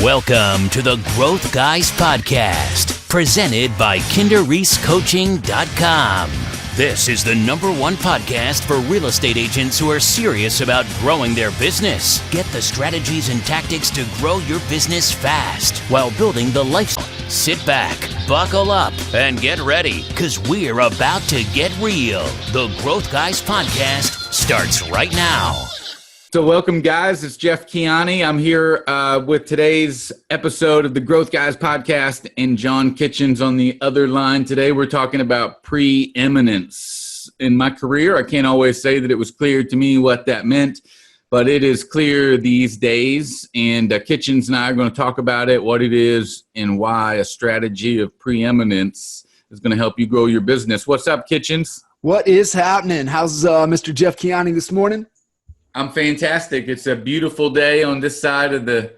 Welcome to the Growth Guys Podcast, presented by KinderReeseCoaching.com. This is the #1 podcast for real estate agents who are serious about growing their business. Get the strategies and tactics to grow your business fast while building the lifestyle. Sit back, buckle up, and get ready, because we're about to get real. The Growth Guys Podcast starts right now. So welcome, guys. It's Jeff Kiani. I'm here with today's episode of the Growth Guys Podcast, and John Kitchens on the other line. Today we're talking about preeminence. In my career, I can't always say that it was clear to me what that meant, but it is clear these days, and Kitchens and I are going to talk about it, what it is, and why a strategy of preeminence is going to help you grow your business. What's up, Kitchens? What is happening? How's Mr. Jeff Kiani this morning? I'm fantastic. It's a beautiful day on this side of the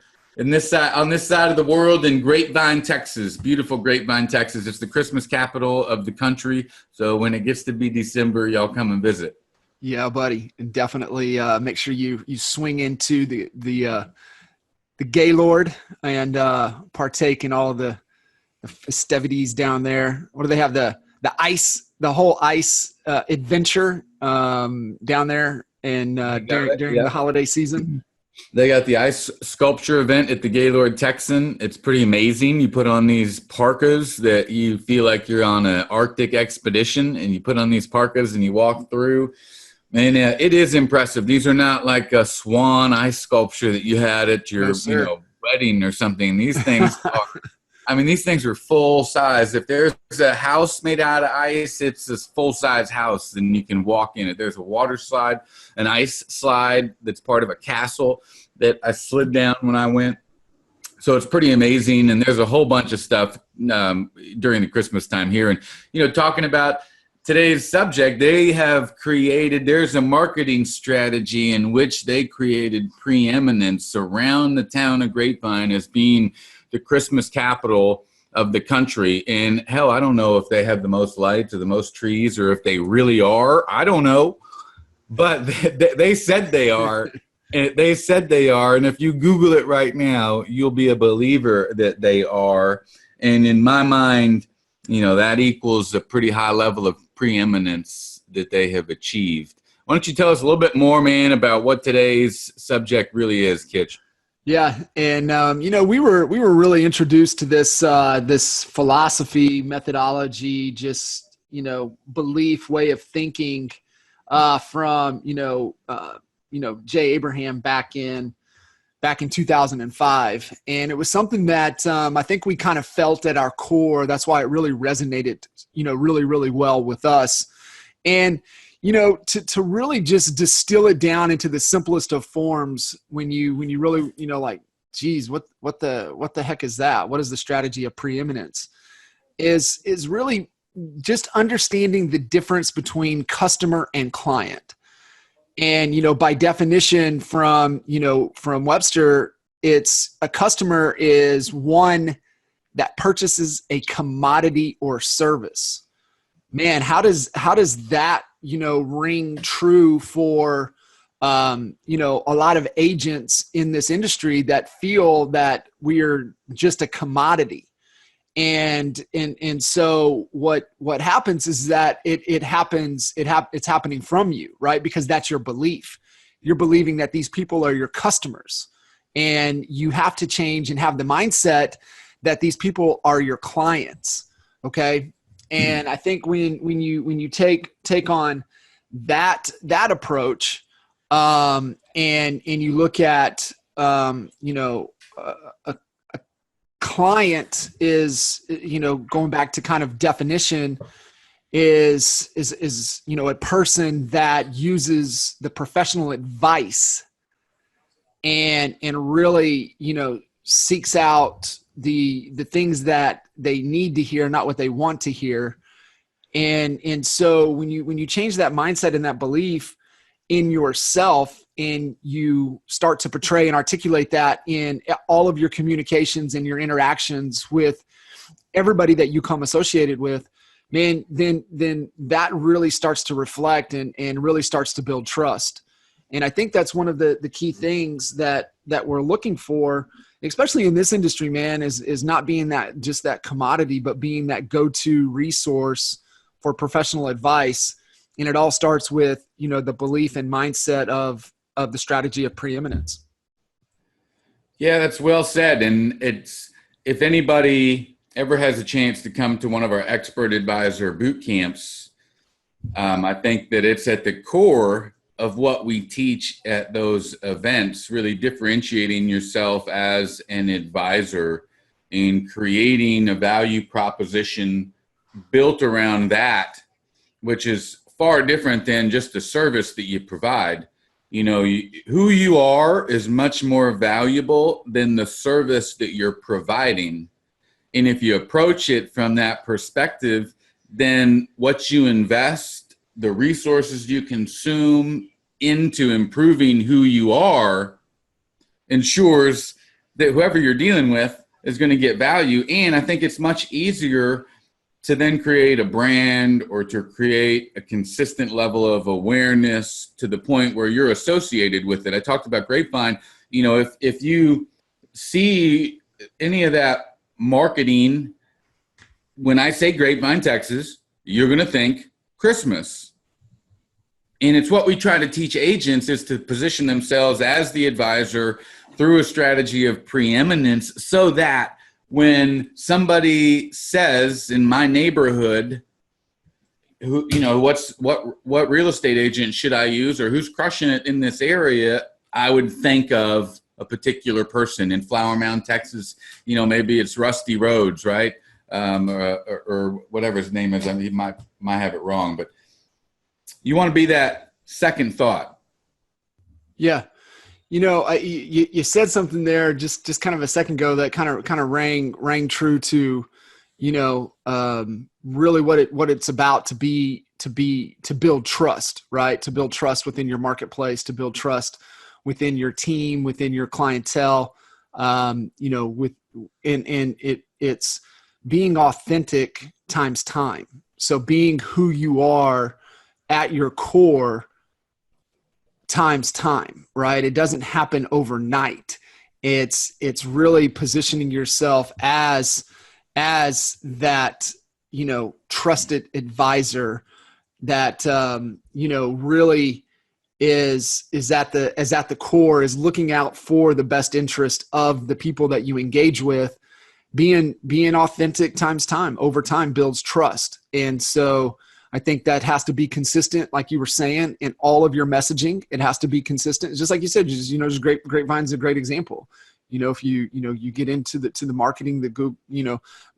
world in Grapevine, Texas. Beautiful Grapevine, Texas. It's the Christmas capital of the country. So when it gets to be December, y'all come and visit. Yeah, buddy, and definitely make sure you swing into the Gaylord and partake in all of the festivities down there. What do they have? The whole ice adventure down there. And during the holiday season, they got the ice sculpture event at the Gaylord Texan. It's pretty amazing. You put on these parkas that you feel like you're on an Arctic expedition, and you put on these parkas and you walk through. And it is impressive. These are not like a swan ice sculpture that you had at your wedding or something. These things these things are full size. If there's a house made out of ice, it's this full size house, and you can walk in it. There's a water slide, an ice slide that's part of a castle that I slid down when I went. So it's pretty amazing. And there's a whole bunch of stuff during the Christmas time here. And, talking about today's subject, there's a marketing strategy in which they created preeminence around the town of Grapevine as being the Christmas capital of the country. And hell, I don't know if they have the most lights or the most trees, or if they really are. I don't know, but they said they are. And they said they are. And if you Google it right now, you'll be a believer that they are. And in my mind, that equals a pretty high level of preeminence that they have achieved. Why don't you tell us a little bit more, man, about what today's subject really is, Kitch? Yeah, and we were really introduced to this philosophy, methodology, just belief, way of thinking from Jay Abraham back in 2005, and it was something that I think we kind of felt at our core. That's why it really resonated, really, really well with us, and. To really just distill it down into the simplest of forms, when you really, geez, what the heck is that? What is the strategy of preeminence? Is really just understanding the difference between customer and client. And, by definition from Webster, it's a customer is one that purchases a commodity or service. Man, how does that, ring true for, a lot of agents in this industry that feel that we're just a commodity. And so what happens is that it's happening from you, right? Because that's your belief. You're believing that these people are your customers, and you have to change and have the mindset that these people are your clients. Okay. And I think when you take on that approach, and you look at a client is going back to kind of definition is a person that uses the professional advice and really seeks out the things that they need to hear, not what they want to hear. And so when you change that mindset and that belief in yourself, and you start to portray and articulate that in all of your communications and your interactions with everybody that you come associated with, man, then that really starts to reflect and really starts to build trust. And I think that's one of the key things that we're looking for, especially in this industry, man, is not being that commodity, but being that go-to resource for professional advice. And it all starts with, the belief and mindset of the strategy of preeminence. Yeah, that's well said. And if anybody ever has a chance to come to one of our expert advisor boot camps, I think that it's at the core of what we teach at those events, really differentiating yourself as an advisor and creating a value proposition built around that, which is far different than just the service that you provide. Who you are is much more valuable than the service that you're providing. And if you approach it from that perspective, then what you invest, the resources you consume into improving who you are, ensures that whoever you're dealing with is going to get value. And I think it's much easier to then create a brand or to create a consistent level of awareness to the point where you're associated with it. I talked about Grapevine. If you see any of that marketing, when I say Grapevine, Texas, you're going to think Christmas. And it's what we try to teach agents, is to position themselves as the advisor through a strategy of preeminence, so that when somebody says in my neighborhood, what real estate agent should I use, or who's crushing it in this area, I would think of a particular person in Flower Mound, Texas. Maybe it's Rusty Rhodes, right? Or whatever his name is. I mean, he might have it wrong, but you want to be that second thought. Yeah. You said something there just kind of a second ago that kind of rang true to, really what it's about to build trust, right? To build trust within your marketplace, to build trust within your team, within your clientele, it's being authentic times time. So being who you are at your core times time, right? It doesn't happen overnight. It's really positioning yourself as that, trusted advisor that, really is at the core, is looking out for the best interest of the people that you engage with. Being authentic times time over time builds trust. And so I think that has to be consistent, like you were saying, in all of your messaging. It has to be consistent. It's just like you said, just Grapevine's a great example. If you get into the marketing, the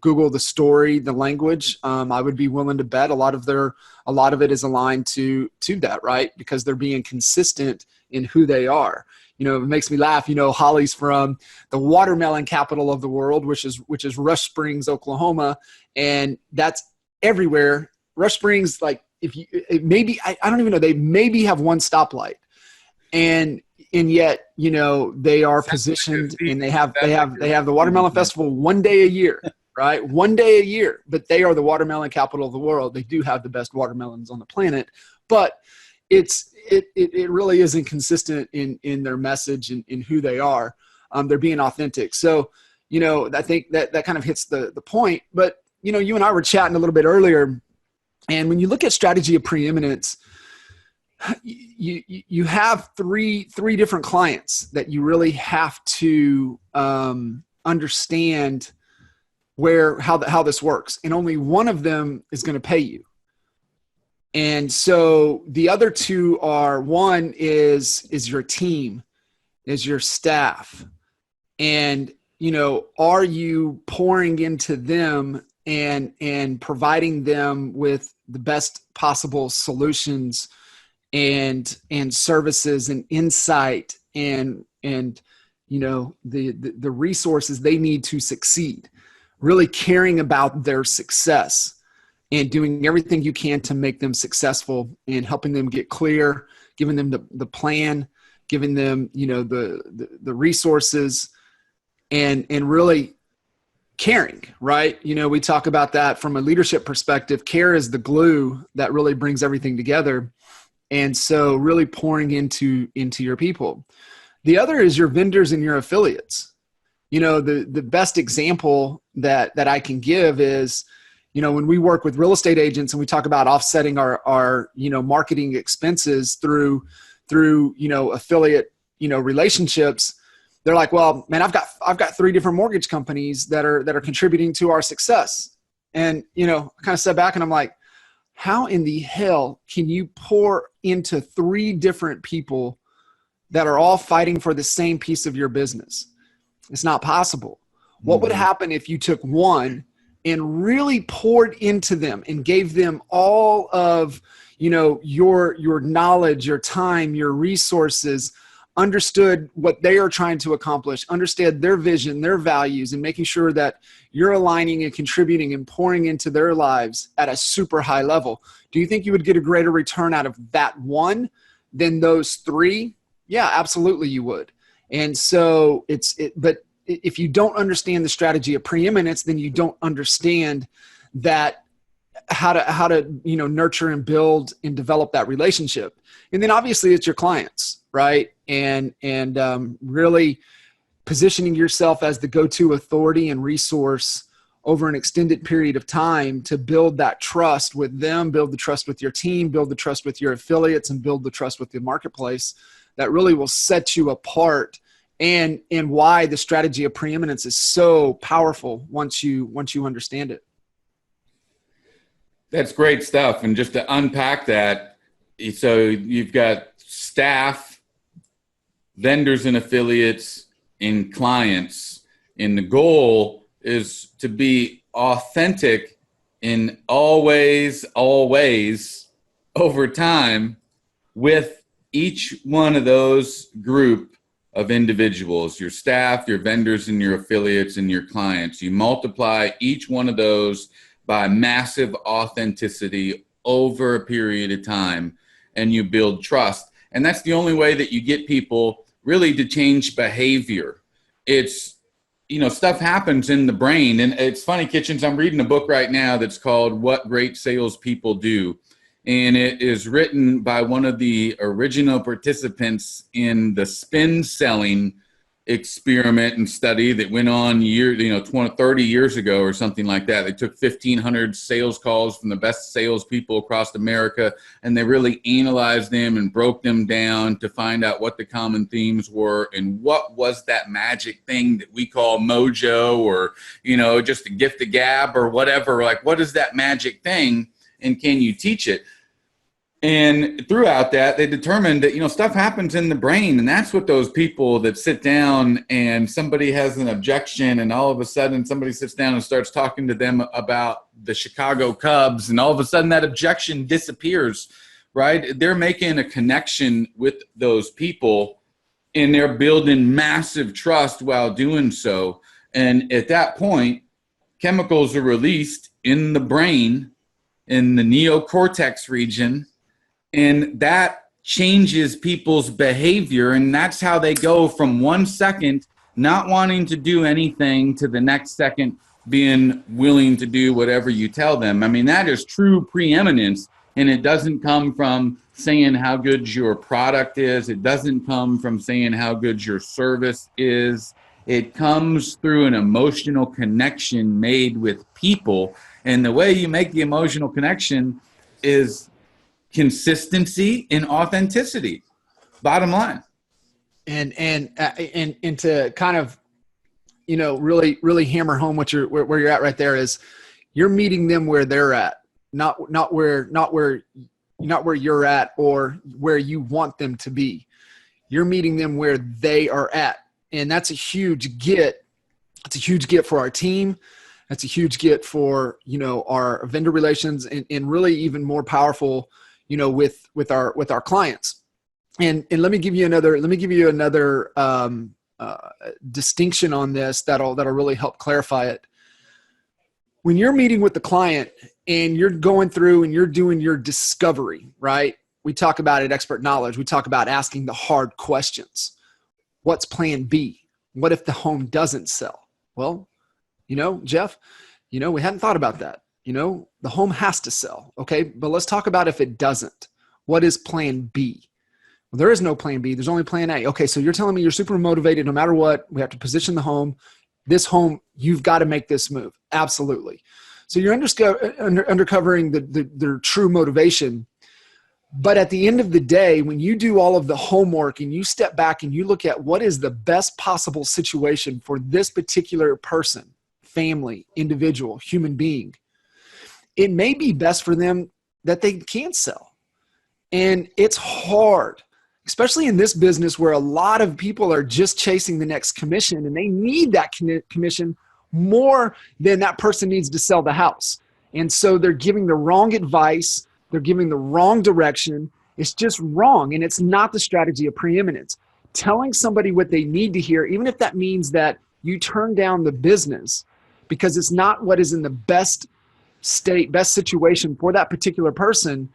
Google, the story, the language, I would be willing to bet a lot of it is aligned to that, right? Because they're being consistent in who they are. It makes me laugh. Holly's from the watermelon capital of the world, which is Rush Springs, Oklahoma, and that's everywhere. Rush Springs, like I don't even know, they maybe have one stoplight, and yet they are positioned, and they have the Watermelon Festival one day a year, right? One day a year, but they are the watermelon capital of the world. They do have the best watermelons on the planet, but it really isn't consistent in their message and in who they are. They're being authentic. So I think that kind of hits the point. But you and I were chatting a little bit earlier. And when you look at strategy of preeminence, you have three different clients that you really have to understand how this works, and only one of them is going to pay you. And so the other two are, one is your team, is your staff, and are you pouring into them and providing them with the best possible solutions and services and insight and the resources they need to succeed, really caring about their success and doing everything you can to make them successful and helping them get clear, giving them the plan, giving them the resources and really caring, right? We talk about that from a leadership perspective. Care is the glue that really brings everything together. And so really pouring into your people. The other is your vendors and your affiliates. The best example that I can give is, when we work with real estate agents and we talk about offsetting our marketing expenses through affiliate, relationships, they're like, well, man, I've got 3 different mortgage companies that are contributing to our success. And, I kind of step back and I'm like, how in the hell can you pour into 3 different people that are all fighting for the same piece of your business? It's not possible. What would happen if you took one and really poured into them and gave them all of, your knowledge, your time, your resources, understood what they are trying to accomplish, understood their vision, their values, and making sure that you're aligning and contributing and pouring into their lives at a super high level? Do you think you would get a greater return out of that one than those 3? Yeah, absolutely you would. And so but if you don't understand the strategy of preeminence, then you don't understand that how to nurture and build and develop that relationship. And then obviously it's your clients, right? And really positioning yourself as the go-to authority and resource over an extended period of time to build that trust with them, build the trust with your team, build the trust with your affiliates, and build the trust with the marketplace. That really will set you apart, and why the strategy of preeminence is so powerful once you understand it. That's great stuff. And just to unpack that, so you've got staff, vendors and affiliates, and clients, and the goal is to be authentic in always over time with each one of those group of individuals, your staff, your vendors, and your affiliates, and your clients. You multiply each one of those by massive authenticity over a period of time, and you build trust. And that's the only way that you get people really to change behavior. It's, stuff happens in the brain. And it's funny, Kitchens, I'm reading a book right now that's called What Great Salespeople Do. And it is written by one of the original participants in the spin selling experiment and study that went on 30 years ago or something like that. They took 1,500 sales calls from the best salespeople across America, and they really analyzed them and broke them down to find out what the common themes were and what was that magic thing that we call mojo, or, just a gift of gab or whatever. Like, what is that magic thing, and can you teach it? And throughout that, they determined that, stuff happens in the brain. And that's what those people that sit down and somebody has an objection, and all of a sudden somebody sits down and starts talking to them about the Chicago Cubs, and all of a sudden that objection disappears, right? They're making a connection with those people, and they're building massive trust while doing so. And at that point, chemicals are released in the brain, in the neocortex region, and that changes people's behavior. And that's how they go from 1 second not wanting to do anything to the next second being willing to do whatever you tell them. I mean, that is true preeminence. And it doesn't come from saying how good your product is. It doesn't come from saying how good your service is. It comes through an emotional connection made with people. And the way you make the emotional connection is consistency and authenticity, bottom line. And to kind of, really hammer home where you're at right there is, you're meeting them where they're at, not where you're at or where you want them to be. You're meeting them where they are at. And that's a huge get. It's a huge get for our team. That's a huge get for, our vendor relations, and really even more powerful, with our clients. And let me give you another distinction on this that'll really help clarify it. When you're meeting with the client and you're going through and you're doing your discovery, right? We talk about it, expert knowledge. We talk about asking the hard questions. What's plan B? What if the home doesn't sell? Well, Jeff, we hadn't thought about that. The home has to sell. Okay. But let's talk about if it doesn't. What is plan B? Well, there is no plan B. There's only plan A. Okay, so you're telling me you're super motivated no matter what. We have to position the home. This home, you've got to make this move. Absolutely. So you're uncovering their true motivation. But at the end of the day, when you do all of the homework and you step back and you look at what is the best possible situation for this particular person, family, individual, human being, it may be best for them that they can sell. And it's hard, especially in this business where a lot of people are just chasing the next commission, and they need that commission more than that person needs to sell the house. And so they're giving the wrong advice. They're giving the wrong direction. It's just wrong. And it's not the strategy of preeminence. Telling somebody what they need to hear, even if that means that you turn down the business because it's not what is in the best state, best situation for that particular person,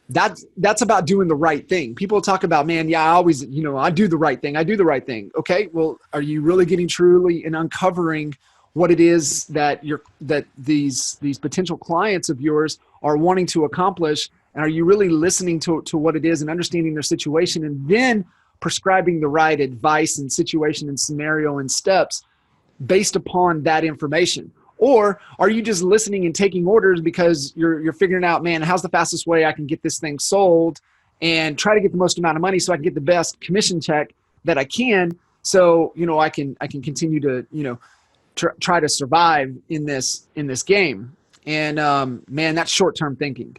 that's about doing the right thing. People talk about, man, yeah, I always, I do the right thing. I do the right thing. Okay, well, are you really getting truly and uncovering what it is that these potential clients of yours are wanting to accomplish? And are you really listening to what it is and understanding their situation, and then prescribing the right advice and situation and scenario and steps based upon that information? Or are you just listening and taking orders because you're figuring out, man, how's the fastest way I can get this thing sold and try to get the most amount of money so I can get the best commission check that I can, so I can continue to try to survive in this game. And man, that's short-term thinking.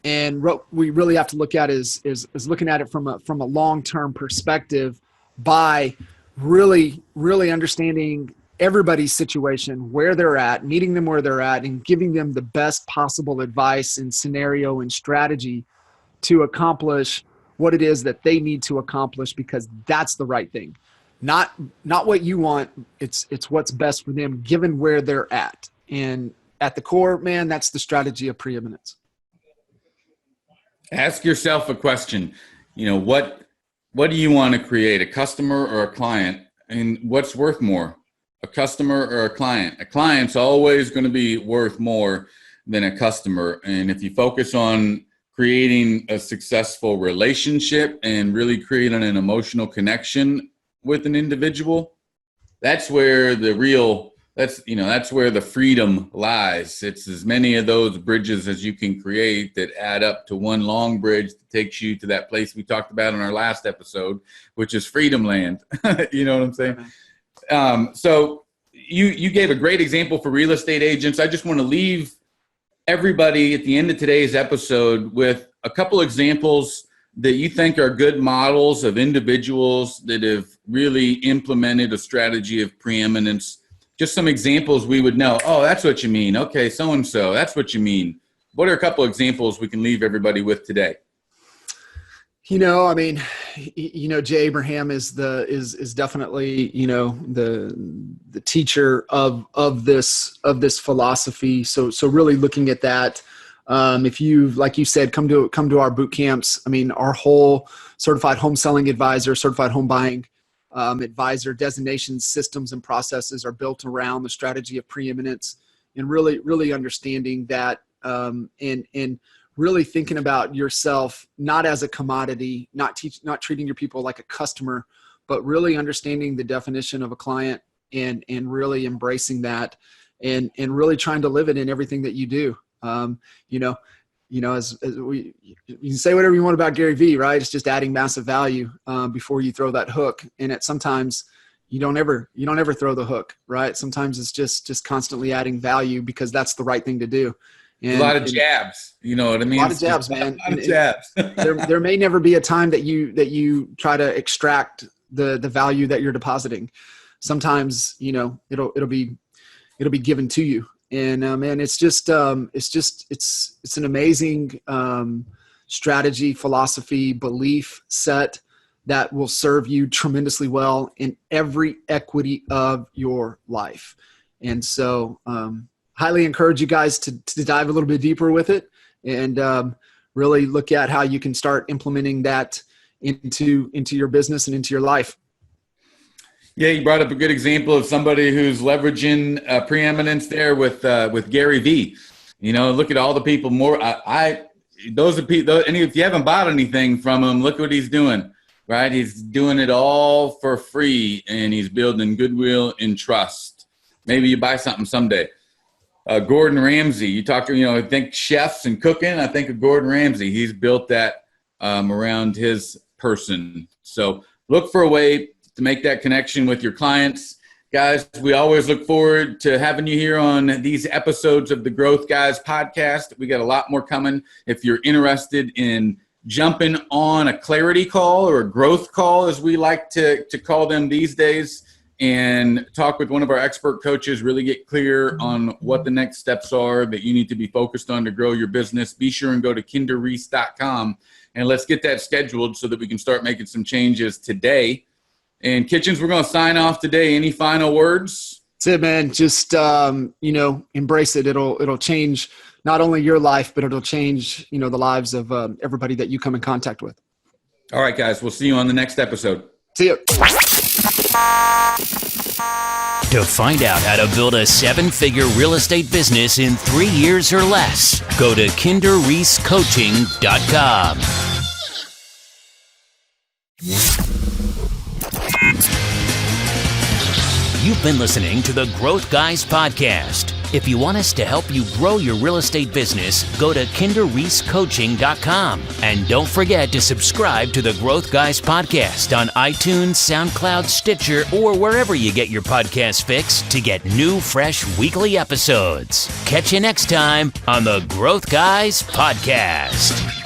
And what we really have to look at is looking at it from a long-term perspective by really, really understanding everybody's situation, where they're at, meeting them where they're at, and giving them the best possible advice and scenario and strategy to accomplish what it is that they need to accomplish, because that's the right thing. Not what you want. It's what's best for them given where they're at. And at the core, man, that's the strategy of preeminence. Ask yourself a question. What do you want to create, a customer or a client? And what's worth more, a customer or a client? A client's always going to be worth more than a customer. And if you focus on creating a successful relationship and really creating an emotional connection with an individual, that's where that's where the freedom lies. It's as many of those bridges as you can create that add up to one long bridge that takes you to that place we talked about in our last episode, which is freedom land. You know what I'm saying? So you gave a great example for real estate agents. I just want to leave everybody at the end of today's episode with a couple examples that you think are good models of individuals that have really implemented a strategy of preeminence. Just some examples we would know. Oh, that's what you mean. Okay, so-and-so, that's what you mean. What are a couple examples we can leave everybody with today? Jay Abraham is definitely, the teacher of this philosophy. So really looking at that. If you've, like you said, come to our boot camps, our whole certified home selling advisor, certified home buying advisor designations, systems, and processes are built around the strategy of preeminence, and really understanding that, and really thinking about yourself not as a commodity, not treating your people like a customer, but really understanding the definition of a client and really embracing that, and really trying to live it in everything that you do. As you can say whatever you want about Gary Vee, right? It's just adding massive value before you throw that hook. And sometimes you don't ever throw the hook, right? Sometimes it's just constantly adding value because that's the right thing to do. And a lot of jabs, you know what I mean? A lot of jabs, man. A lot of jabs. there may never be a time that you try to extract the value that you're depositing. Sometimes, it'll be given to you. And man, it's an amazing strategy, philosophy, belief set that will serve you tremendously well in every equity of your life. And so highly encourage you guys to dive a little bit deeper with it, and really look at how you can start implementing that into your business and into your life. Yeah, you brought up a good example of somebody who's leveraging preeminence there with Gary Vee. Look at all the people. If you haven't bought anything from him, look what he's doing. right? He's doing it all for free, and he's building goodwill and trust. Maybe you buy something someday. Gordon Ramsay, you talk to, I think chefs and cooking. I think of Gordon Ramsay. He's built that around his person. So look for a way to make that connection with your clients. Guys, we always look forward to having you here on these episodes of the Growth Guys podcast. We got a lot more coming. If you're interested in jumping on a clarity call or a growth call, as we like to call them these days, and talk with one of our expert coaches, really get clear on what the next steps are that you need to be focused on to grow your business, be sure and go to kinderreese.com, and let's get that scheduled so that we can start making some changes today. And Kitchens, we're going to sign off today. Any final words? That's it, man. Just, embrace it. It'll change not only your life, but it'll change, the lives of everybody that you come in contact with. All right, guys. We'll see you on the next episode. See you. To find out how to build a 7-figure real estate business in 3 years or less, go to kinderreesecoaching.com. You've been listening to the Growth Guys podcast. If you want us to help you grow your real estate business, go to kinderreesecoaching.com. And don't forget to subscribe to the Growth Guys podcast on iTunes, SoundCloud, Stitcher, or wherever you get your podcast fix to get new, fresh weekly episodes. Catch you next time on the Growth Guys podcast.